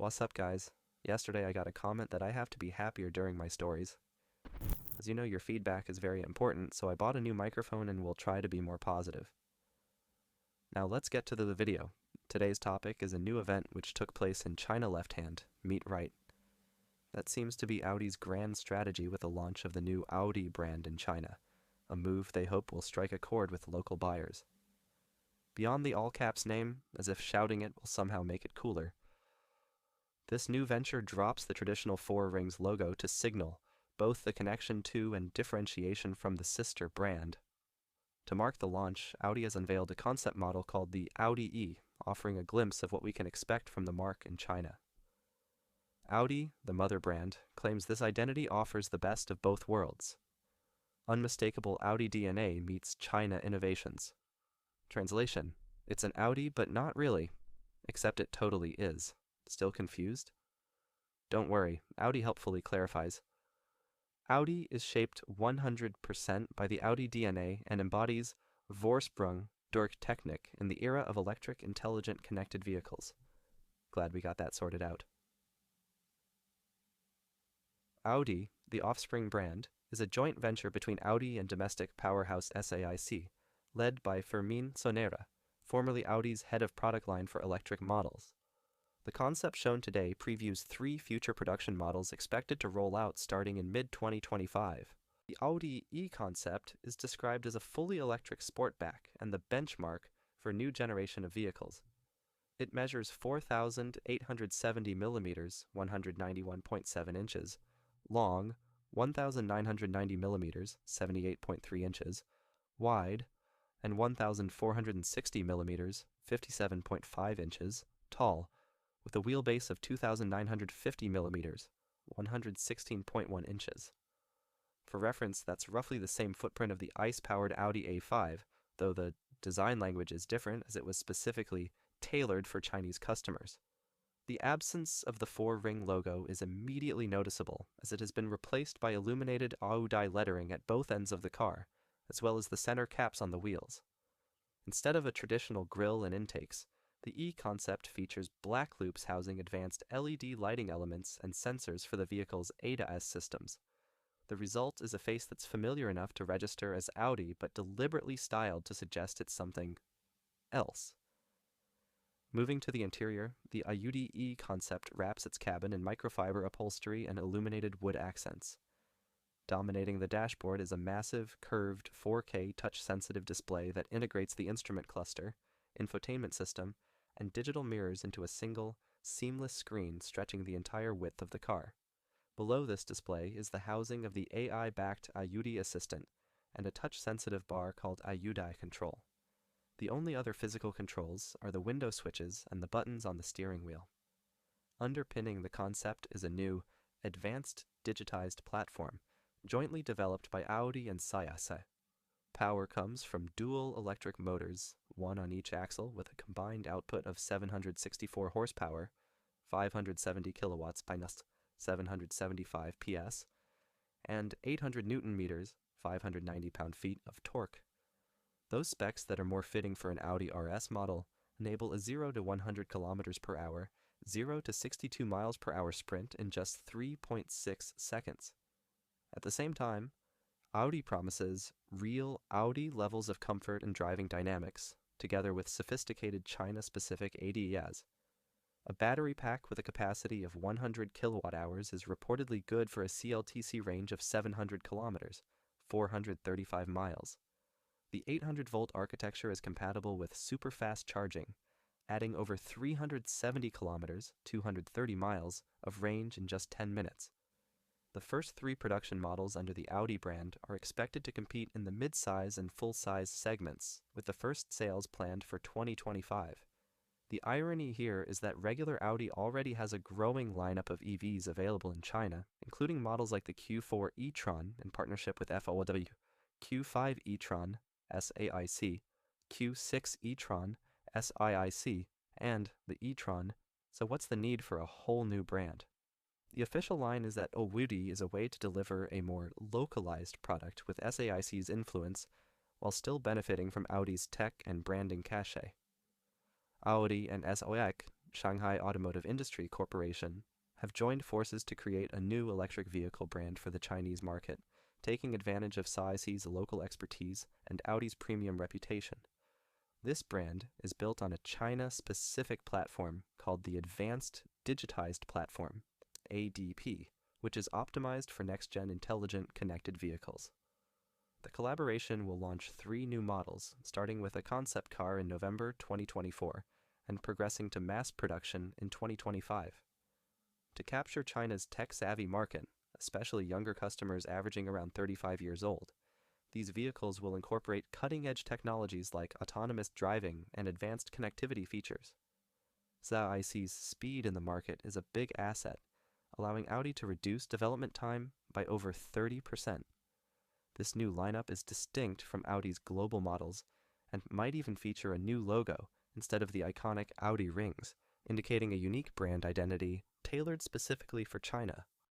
What's up, guys? Yesterday I got a comment that I have to be happier during my stories. As you know, your feedback is very important, so I bought a new microphone and will try to be more positive. Now let's get to the video. Today's topic is a new event which took place in China left-hand, meet right. That seems to be Audi's grand strategy with the launch of the new Audi brand in China, a move they hope will strike a chord with local buyers. Beyond the all-caps name, as if shouting it will somehow make it cooler, this new venture drops the traditional Four Rings logo to signal both the connection to and differentiation from the sister brand. To mark the launch, Audi has unveiled a concept model called the AUDI E, offering a glimpse of what we can expect from the marque in China. Audi, the mother brand, claims this identity offers the best of both worlds. Unmistakable Audi DNA meets China innovations. Translation: it's an Audi, but not really, except it totally is. Still confused? Don't worry, Audi helpfully clarifies. Audi is shaped 100% by the Audi DNA and embodies Vorsprung durch Technik in the era of electric intelligent connected vehicles. Glad we got that sorted out. Audi, the offspring brand, is a joint venture between Audi and domestic powerhouse SAIC, led by Fermín Sonera, formerly Audi's head of product line for electric models. The concept shown today previews 3 future production models expected to roll out starting in mid-2025. The Audi E concept is described as a fully electric sportback and the benchmark for a new generation of vehicles. It measures 4,870 millimeters, 191.7 inches, long, 1,990 millimeters, 78.3 inches, wide, and 1,460 millimeters, 57.5 inches, tall, with a wheelbase of 2,950 millimeters, 116.1 inches. For reference, that's roughly the same footprint of the ICE-powered Audi A5, though the design language is different as it was specifically tailored for Chinese customers. The absence of the four-ring logo is immediately noticeable, as it has been replaced by illuminated AUDI lettering at both ends of the car, as well as the center caps on the wheels. Instead of a traditional grille and intakes, the E concept features black loops housing advanced LED lighting elements and sensors for the vehicle's ADAS systems. The result is a face that's familiar enough to register as Audi but deliberately styled to suggest it's something else. Moving to the interior, the AUDI E concept wraps its cabin in microfiber upholstery and illuminated wood accents. Dominating the dashboard is a massive, curved 4K touch-sensitive display that integrates the instrument cluster, infotainment system, and digital mirrors into a single, seamless screen stretching the entire width of the car. Below this display is the housing of the AI-backed AUDI Assistant and a touch-sensitive bar called AUDI Control. The only other physical controls are the window switches and the buttons on the steering wheel. Underpinning the concept is a new, advanced digitized platform, jointly developed by Audi and SAIC. Power comes from dual electric motors, one on each axle with a combined output of 764 horsepower, 570 kilowatts by 775 PS, and 800 newton meters, 590 pound-feet of torque. Those specs that are more fitting for an Audi RS model enable a 0 to 100 kilometers per hour, 0 to 62 miles per hour sprint in just 3.6 seconds. At the same time, Audi promises real Audi levels of comfort and driving dynamics, together with sophisticated China-specific ADAS. A battery pack with a capacity of 100 kilowatt-hours is reportedly good for a CLTC range of 700 kilometers, 435 miles. The 800-volt architecture is compatible with super-fast charging, adding over 370 kilometers, 230 miles, of range in just 10 minutes. The first 3 production models under the Audi brand are expected to compete in the mid-size and full-size segments, with the first sales planned for 2025. The irony here is that regular Audi already has a growing lineup of EVs available in China, including models like the Q4 e-tron in partnership with FAW, Q5 e-tron, SAIC, Q6 e-tron, SIIC, and the e-tron, so what's the need for a whole new brand? The official line is that AUDI is a way to deliver a more localized product with SAIC's influence while still benefiting from Audi's tech and branding cachet. Audi and SAIC Shanghai Automotive Industry Corporation, have joined forces to create a new electric vehicle brand for the Chinese market, taking advantage of SAIC's local expertise and Audi's premium reputation. This brand is built on a China-specific platform called the Advanced Digitized Platform, ADP, which is optimized for next-gen intelligent connected vehicles. The collaboration will launch 3 new models, starting with a concept car in November 2024 and progressing to mass production in 2025. To capture China's tech-savvy market, especially younger customers averaging around 35 years old, these vehicles will incorporate cutting-edge technologies like autonomous driving and advanced connectivity features. SAIC's speed in the market is a big asset, allowing Audi to reduce development time by over 30%. This new lineup is distinct from Audi's global models and might even feature a new logo instead of the iconic Audi rings, indicating a unique brand identity tailored specifically for China.